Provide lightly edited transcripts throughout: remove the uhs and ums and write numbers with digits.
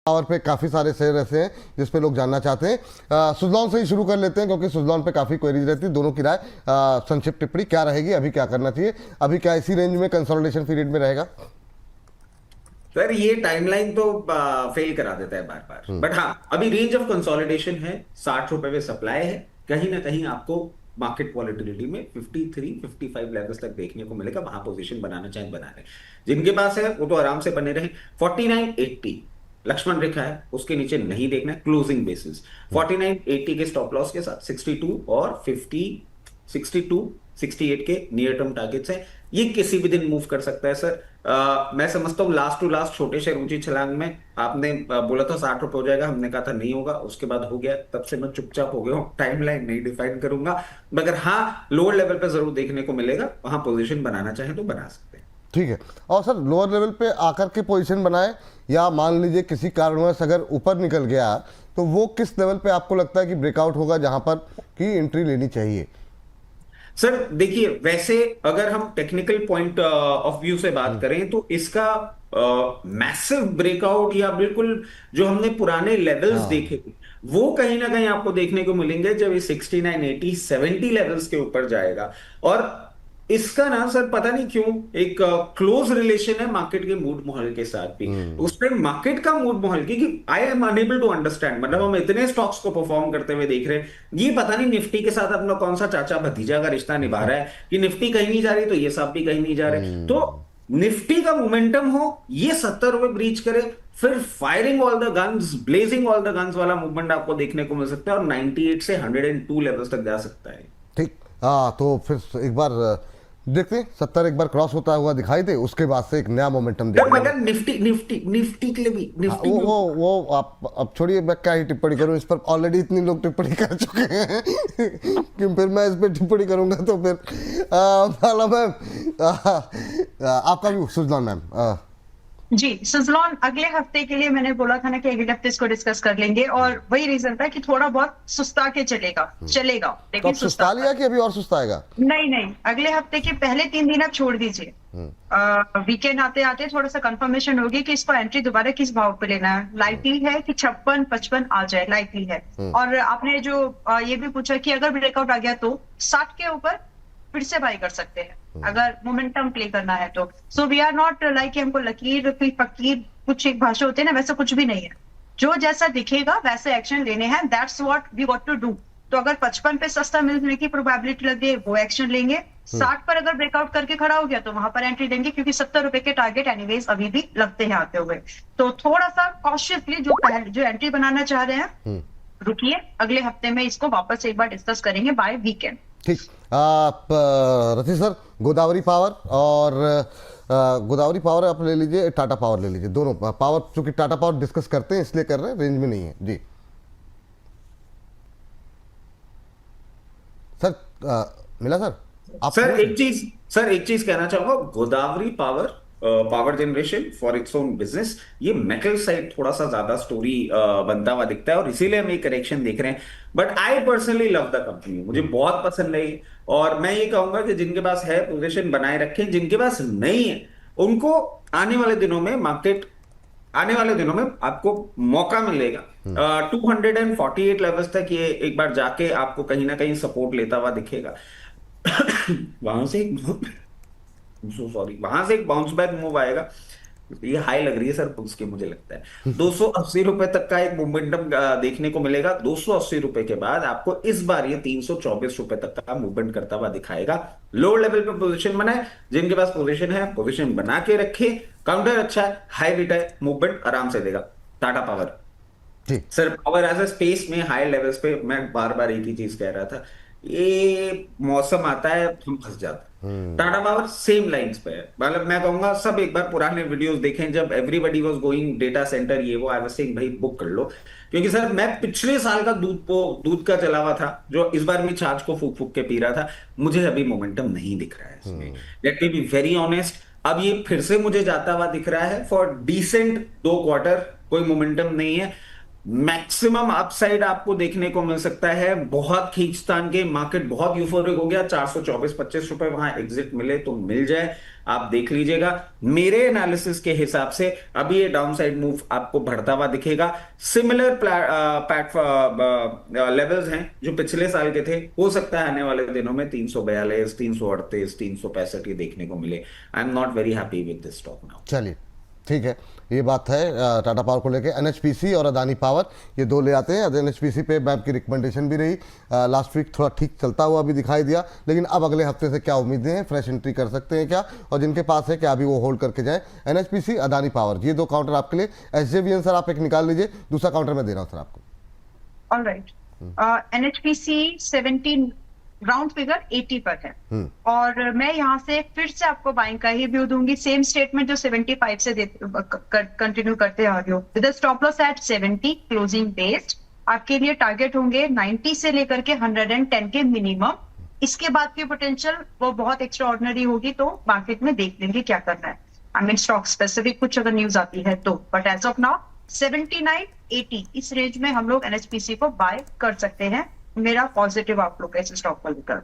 Power पे काफ़ी सारे शेयर ऐसे हैं जिस पे लोग जानना चाहते हैं। सुजलॉन से ही शुरू कर लेते हैं क्योंकि सुजलॉन पे काफ़ी क्वेरीज रहती है। दोनों की राय, संक्षिप्त टिप्पणी क्या रहेगी, अभी क्या करना चाहिए, अभी क्या इसी रेंज में कंसोलिडेशन पीरियड में रहेगा? सर ये टाइमलाइन तो फेल करा देता है बार बार, बट हाँ अभी रेंज ऑफ कंसोलिडेशन है। 60 रुपए में सप्लाई है। कहीं ना कहीं आपको मार्केट वॉलेटिलिटी में 53 55 लेवल्स तक देखने को मिलेगा। वहां पोजीशन बनाना चाहे बना रहे, जिनके पास है वो तो आराम से बने रहे। 4980 लक्ष्मण रेखा है, उसके नीचे नहीं देखना है क्लोजिंग बेसिस। 4980 के स्टॉप लॉस के साथ 62 और 62 68 के नियर टर्म टारगेट्स हैं। ये किसी भी दिन मूव कर सकता है सर। मैं समझता हूँ लास्ट टू लास्ट छोटे शेयर ऊंची छलांग में आपने बोला था 60 रुपए हो जाएगा, हमने कहा था नहीं होगा, उसके बाद हो गया। तब से मैं चुपचाप हो गया हूँ, टाइमलाइन नहीं डिफाइन करूंगा। मगर हाँ लोअर लेवल पे जरूर देखने को मिलेगा, वहां पोजीशन बनाना चाहे तो बना सकते हैं। ठीक है। और सर लोअर लेवल पे आकर के पोजीशन बनाए, या मान लीजिए किसी कारणवश अगर ऊपर निकल गया तो वो किस लेवल पे आपको लगता है कि ब्रेकआउट होगा जहां पर की एंट्री लेनी चाहिए? सर देखिए, वैसे अगर हम टेक्निकल पॉइंट ऑफ व्यू से बात करें तो इसका मैसिव ब्रेकआउट या बिल्कुल जो हमने पुराने लेवल्स हाँ। देखे थे वो कहीं ना कहीं आपको देखने को मिलेंगे जब ये 69 80 70 लेवल्स के ऊपर जाएगा। और इसका ना सर पता नहीं क्यों एक क्लोज रिलेशन है मार्केट के मूड माहौल के साथ भी। उस पर मार्केट का मूड माहौल, क्योंकि I am unable to understand, मतलब हम इतने स्टॉक्स को परफॉर्म करते हुए देख रहे हैं, ये पता नहीं निफ्टी के साथ अपना कौन सा चाचा भतीजा का रिश्ता निभा रहा है कि निफ्टी कहीं नहीं जा रही तो ये सब भी कहीं नहीं जा रहे। तो निफ्टी का मोमेंटम हो, ये 70 रुपए ब्रीच करे, फिर firing all the guns, blazing all the guns वाला मूवमेंट आपको देखने को मिल सकता है और 98 से 102 लेवल्स तक जा सकता है। ठीक। हाँ, तो फिर एक बार देखते हैं, 70 एक बार क्रॉस होता हुआ दिखाई दे, उसके बाद से एक नया मोमेंटम देखने को। मगर निफ्टी निफ्टी निफ्टी के लिए भी, हाँ, निफ्टी भी वो आप अब छोड़िए, मैं क्या ही टिप्पणी करूं इस पर, ऑलरेडी इतनी लोग टिप्पणी कर चुके हैं कि फिर मैं इस पर टिप्पणी करूंगा तो फिर माला मैम, आपका भी सुजलान मैम। जी, सुजलॉन अगले हफ्ते के लिए मैंने बोला था ना कि अगले हफ्ते इसको डिस्कस कर लेंगे, और वही रीजन था कि थोड़ा बहुत सुस्ता के चलेगा चलेगा, तो लेकिन अब सुस्ता लिया कि अभी और सुस्ताएगा? नहीं नहीं, अगले हफ्ते के पहले 3 दिन आप छोड़ दीजिए। वीकेंड आते आते थोड़ा सा कंफर्मेशन होगी कि इसको एंट्री दोबारा किस भाव पे लेना है। लाइकली है कि 56 55 आ जाए, लाइकली है। और आपने जो ये भी पूछा कि अगर ब्रेकआउट आ गया तो 60 के ऊपर फिर से बाई कर सकते हैं अगर मोमेंटम प्ले करना है तो। So we are not like हमको लकीर कोई फकीर कुछ एक भाषा होते हैं ना, वैसा कुछ भी नहीं है। जो जैसा दिखेगा वैसे एक्शन लेने हैं, that's what we got to do. तो अगर 55 पे सस्ता मिलने की प्रोबेबिलिटी लगे वो एक्शन लेंगे। 60 पर अगर ब्रेकआउट करके खड़ा हो गया तो वहां पर एंट्री देंगे, क्योंकि 70 रुपए के टारगेट एनीवेज अभी भी लगते हैं आते हुए। तो थोड़ा सा कॉशियसली जो एंट्री बनाना चाह रहे हैं रुकिए, अगले हफ्ते में इसको वापस एक बार डिस्कस करेंगे बाय वीकेंड। ठीक। आप रथी सर, गोदावरी पावर और गोदावरी पावर आप ले लीजिए, टाटा पावर ले लीजिए, दोनों पावर, चूंकि टाटा पावर डिस्कस करते हैं इसलिए कर रहे हैं, रेंज में नहीं है जी। सर मिला सर आप? सर एक चीज कहना चाहूंगा। Godavari power power generation for its own business, ये मेटल साइड थोड़ा सा ज्यादा स्टोरी बनता हुआ दिखता है और इसीलिए हम ये करेक्शन देख रहे हैं। But I personally love the company, मुझे बहुत पसंद है। और मैं ये कहूंगा कि जिनके पास है पोजीशन बनाए रखें, जिनके पास नहीं है उनको आने वाले दिनों में आपको मौका मिलेगा। 248 लेवल्स तक ये एक बार जाके आपको कहीं ना कहीं सपोर्ट लेता हुआ दिखेगा। वहां से सॉरी, वहां से एक बाउंस बैक मूव आएगा। ये हाई लग रही है सर उसकी, मुझे लगता है 280 रुपए तक का एक मोमेंटम देखने को मिलेगा। 280 रुपए के बाद आपको इस बार ये 324 रुपए तक का मूवमेंट करता हुआ दिखाएगा। लोअर लेवल पे पोजीशन बनाए, जिनके पास पोजीशन है पोजीशन बना के रखे। काउंटर अच्छा है, हाई रिटर्न मूवमेंट आराम से देगा। Tata Power ji. Sir, power as a space में हाई लेवल्स पे मैं बार बार एक ही चीज कह रहा था, ये मौसम आता है हम फंस जाते हैं। टाटा पावर सेम लाइंस पे है। मतलब मैं कहूंगा सब एक बार पुराने वीडियोस देखें, जब everybody was going data centre ये वो, आई वाज सेइंग भाई बुक कर लो। क्योंकि सर मैं पिछले साल का दूध का चला हुआ था जो इस बार मैं छाछ को फूक फूक के पी रहा था। मुझे अभी मोमेंटम नहीं दिख रहा है इसमें, let me be very honest. अब ये फिर से मुझे जाता हुआ दिख रहा है फॉर डिसेंट 2 क्वार्टर, कोई मोमेंटम नहीं है। मैक्सिमम अपसाइड आपको देखने को मिल सकता है। बहुत खींचतान के मार्केट बहुत यूफोरिक हो गया, 424-25 रुपए वहां एग्जिट मिले तो मिल जाए, आप देख लीजिएगा। मेरे एनालिसिस के हिसाब से अभी ये डाउनसाइड मूव आपको बढ़ता हुआ दिखेगा। सिमिलर लेवल्स हैं जो पिछले साल के थे, हो सकता है आने वाले दिनों में 342, 338, 365 ये देखने को मिले। I am not very happy with this stock now. चलिए ठीक है, ये बात है टाटा पावर को लेके। एनएचपीसी और अदानी पावर ये दो ले आते हैं। एनएचपीसी पे मैम की रिकमेंडेशन भी रही, लास्ट वीक थोड़ा ठीक चलता हुआ भी दिखाई दिया, लेकिन अब अगले हफ्ते से क्या उम्मीदें हैं, फ्रेश एंट्री कर सकते हैं क्या, और जिनके पास है क्या अभी वो होल्ड करके जाए। एनएचपीसी, अदानी पावर, ये दो काउंटर आपके लिए। एसजेवीएन सर आप एक निकाल लीजिए, दूसरा काउंटर मैं दे रहा हूँ सर आपको। ऑलराइट, एनएचपीसी 17 राउंड फिगर 80 पर है, और मैं यहाँ से फिर से आपको बाइंग का ही व्यू दूंगी, सेम स्टेटमेंट जो 75 से कंटिन्यू करते आ रहे हो, with stop loss at 70 closing based. आपके लिए टारगेट होंगे 90 से लेकर के 110 के मिनिमम। इसके बाद की पोटेंशियल वो बहुत एक्स्ट्रा ऑर्डिनरी होगी, तो मार्केट में देख लेंगे क्या करना है। आई मीन स्टॉक स्पेसिफिक कुछ अगर न्यूज आती है तो, बट एज ऑफ नाउ 79-80 इस रेंज में हम लोग एनएचपीसी को बाय कर सकते हैं। मेरा पॉजिटिव आउटलुक है इस स्टॉक को लेकर।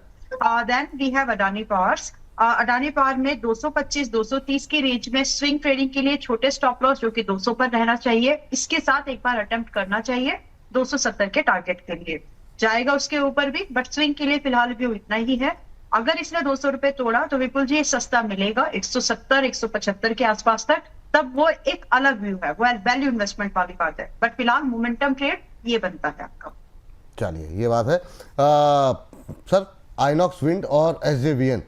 Then we have Adani Powers. Adani Power में 225-230 की रेंज में स्विंग ट्रेडिंग के लिए छोटे स्टॉप लॉस जो कि 200 पर रहना चाहिए। इसके साथ एक बार अटेम्प्ट करना चाहिए 270 के टारगेट के लिए, जाएगा उसके ऊपर भी, बट स्विंग के लिए फिलहाल भी इतना ही है। अगर इसने 200 रुपए तोड़ा तो विपुल जी सस्ता मिलेगा 170-175 के आसपास तक, तब वो एक अलग व्यू है, वो वैल्यू इन्वेस्टमेंट वाली बात है। बट फिलहाल मोमेंटम ट्रेड ये बनता है आपका। चलिए ये बात है। सर आइनॉक्स विंड और एसजेवीएन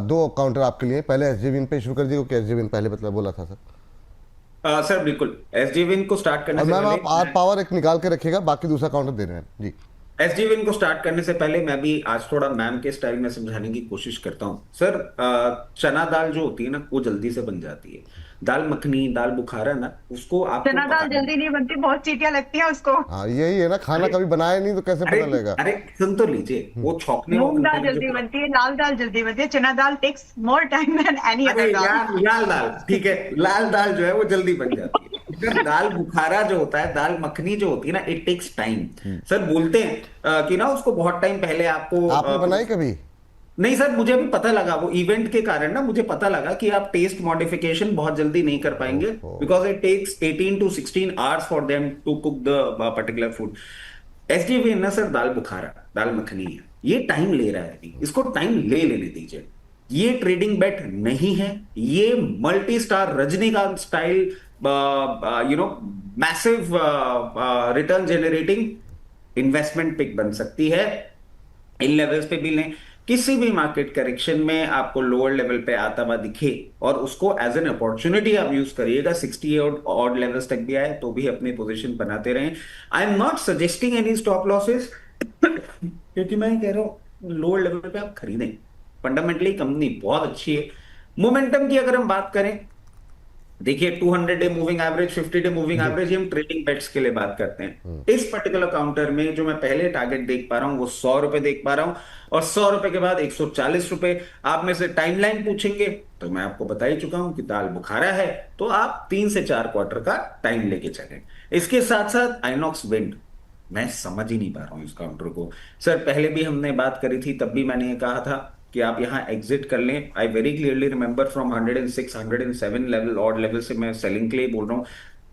दो काउंटर आपके लिए। पहले एसजेवीएन पे शुरू कर दिए क्योंकि एसजेवीएन पहले मतलब बोला था सर। सर बिल्कुल, एसजेवीएन को स्टार्ट करने से मैम पहले आप आर पावर एक निकाल के रखिएगा, बाकी दूसरा काउंटर दे रहे हैं जी। एसजेवीएन को स्टार्ट करने से पहले मैं भी आज थोड़ा मैम के स्टाइल में समझाने की कोशिश करता हूं। सर चना दाल जो होती है ना, वो जल्दी से बन जाती है। दाल मखनी, दाल बुखारा ना, उसको आपको चना दाल जल्दी नहीं बनती, बहुत चीटियां लगती है उसको। हाँ यही है ना, खाना कभी बनाया नहीं तो कैसे पता लगेगा। अरे सुन तो लीजिए, वो छौंकने मूंग दाल जल्दी बनती है, लाल दाल जल्दी बनती है, चना दाल takes more time than any other dal. लाल दाल ठीक है, लाल दाल जो है वो जल्दी बन जाती है। दाल बुखारा जो होता है, दाल मखनी जो होती है ना, इट टेक्स टाइम। सर बोलते हैं कि ना उसको बहुत टाइम पहले आपको आपने बनाई कभी? नहीं सर, मुझे अभी पता लगा, वो इवेंट के कारण ना मुझे पता लगा कि आप टेस्ट मॉडिफिकेशन बहुत जल्दी नहीं कर पाएंगे, because it takes 18 to 16 hours for them to cook the particular food. SJVN ना सर दाल बुखारा, दाल मखनी है, ये टाइम ले रहा है, अभी इसको टाइम लेने दीजिए। ये ट्रेडिंग बेट नहीं है, ये multi star Rajinikanth style massive return generating investment pick बन सकती है। इन लेवल्स पे भी लें, किसी भी मार्केट करेक्शन में आपको लोअर लेवल पे आता हुआ दिखे और उसको एज एन अपॉर्चुनिटी आप यूज करिएगा। 68 ऑड लेवल्स तक भी आए तो भी अपनी पोजीशन बनाते रहें। I am not suggesting any stop losses, क्योंकि मैं कह रहा हूं लोअर लेवल पे आप खरीदें। फंडामेंटली कंपनी बहुत अच्छी है। मोमेंटम की अगर हम बात करें, देखिए 200 day moving average, 50 day moving average, हम ट्रेडिंग बेट्स के लिए बात करते हैं। इस पर्टिकुलर काउंटर में जो मैं पहले टारगेट देख पा रहा हूं वो 100 रुपए देख पा रहा हूं, और 100 रुपए के बाद 140 रुपए। आप में से टाइमलाइन पूछेंगे तो मैं आपको बता ही चुका हूं कि दाल बुखारा है, तो आप 3 से 4 क्वार्टर का टाइम लेके चलें। इसके साथ साथ आइनॉक्स विंड, मैं समझ ही नहीं पा रहा हूं इस काउंटर को। सर पहले भी हमने बात करी थी, तब भी मैंने ये कहा था कि आप यहां एग्जिट कर लें। I very clearly remember from 106, 107 level, odd level से मैं सेलिंग के लिए बोल रहा हूं।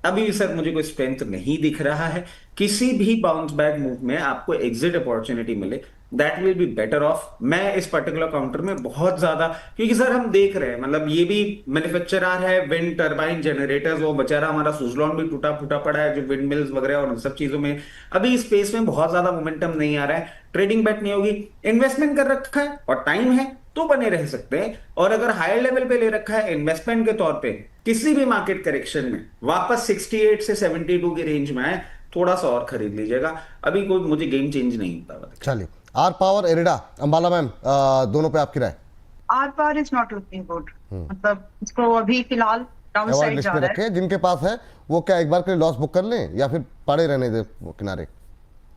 अभी भी सर मुझे कोई स्ट्रेंथ नहीं दिख रहा है। किसी भी बाउंस बैक मूव में आपको एग्जिट अपॉर्चुनिटी मिले, that will be better of. मैं इस पर्टिकुलर काउंटर में बहुत ज्यादा, क्योंकि सर हम देख रहे हैं, मतलब ये भी मैन्युफैक्चरर है, विंड टरबाइन जनरेटर्स, वो बेचारा हमारा सुजलॉन भी टूटा फूटा पड़ा है, जो विंड मिल्स वगैरह और उन सब चीजों में अभी स्पेस में बहुत ज्यादा मोमेंटम नहीं आ रहा है। ट्रेडिंग बेट नहीं होगी, इन्वेस्टमेंट कर रखा है और टाइम है तो बने रह सकते हैं। और अगर हायर लेवल पे ले रखा है इन्वेस्टमेंट के तौर पे, किसी भी मार्केट करेक्शन में वापस 68 से 72 की रेंज में आए, थोड़ा सा और खरीद लीजिएगा। अभी कोई मुझे गेम चेंज नहीं होता। चलिए आर पावर, एरिडा, अंबाला मैम, दोनों पे आपकी राय? R power is not looking good, मतलब इसको अभी फिलहाल डाउन साइड जा रहा है। जिनके पास है वो क्या एक बार के लिए लॉस बुक कर लें या फिर पड़े रहने दे किनारे?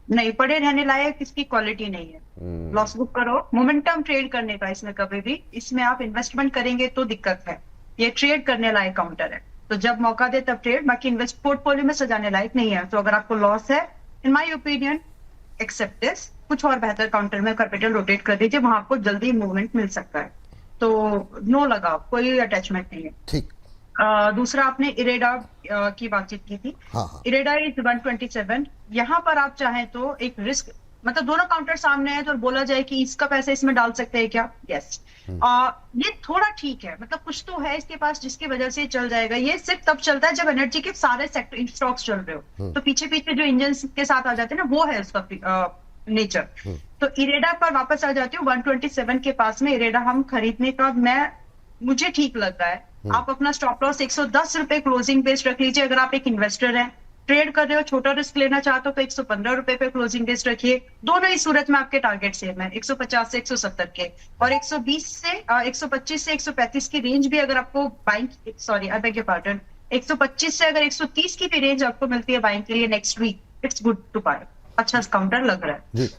नहीं, पड़े रहने लायक इसकी क्वालिटी नहीं है। लॉस बुक करो, मोमेंटम ट्रेड करने का इसमें कभी भी, इसमें आप इन्वेस्टमेंट करेंगे तो दिक्कत है। ये ट्रेड करने लायक काउंटर है, तो जब मौका दे तब ट्रेड, बाकी इन्वेस्ट पोर्टफोलियो में सजाने लायक नहीं है। तो अगर आपको लॉस है, in my opinion accept this, कुछ और बेहतर काउंटर में कैपिटल रोटेट कर दीजिए, वहां आपको जल्दी मूवमेंट मिल सकता है। तो नो लगाओ, कोई अटैचमेंट नहीं है। ठीक। दूसरा आपने इरेडा की बातचीत की थी। हाँ। इरेडा इज 127। यहाँ पर आप चाहें तो एक रिस्क, मतलब दोनों काउंटर सामने है तो बोला जाए कि इसका पैसा इसमें डाल सकते हैं क्या? यस। ये थोड़ा ठीक है, मतलब कुछ तो है इसके पास जिसकी वजह से चल जाएगा। ये सिर्फ तब चलता है जब एनर्जी के सारे सेक्टर स्टॉक्स चल रहे हो, तो पीछे पीछे जो इंजन के साथ आ जाते हैं ना, वो है उसका नेचर। तो इरेडा पर वापस आ जाती हूँ, 127 के पास में इरेडा हम खरीदने का मुझे ठीक लग रहा है। आप अपना स्टॉप लॉस 110 रुपए क्लोजिंग बेस रख लीजिए अगर आप एक इन्वेस्टर हैं। ट्रेड कर रहे हो, छोटा रिस्क लेना चाहते हो तो 115 रुपए पे क्लोजिंग बेस रखिए। दोनों ही सूरत में आपके टारगेट सेम है, 150 से 170 के, और 120 से 125 से 135 की रेंज भी अगर आपको buying, sorry I beg your pardon, 125 से अगर 130 की भी रेंज आपको मिलती है बाइंग के लिए next week, it's good to buy. अच्छा काउंटर लग रहा है। जी।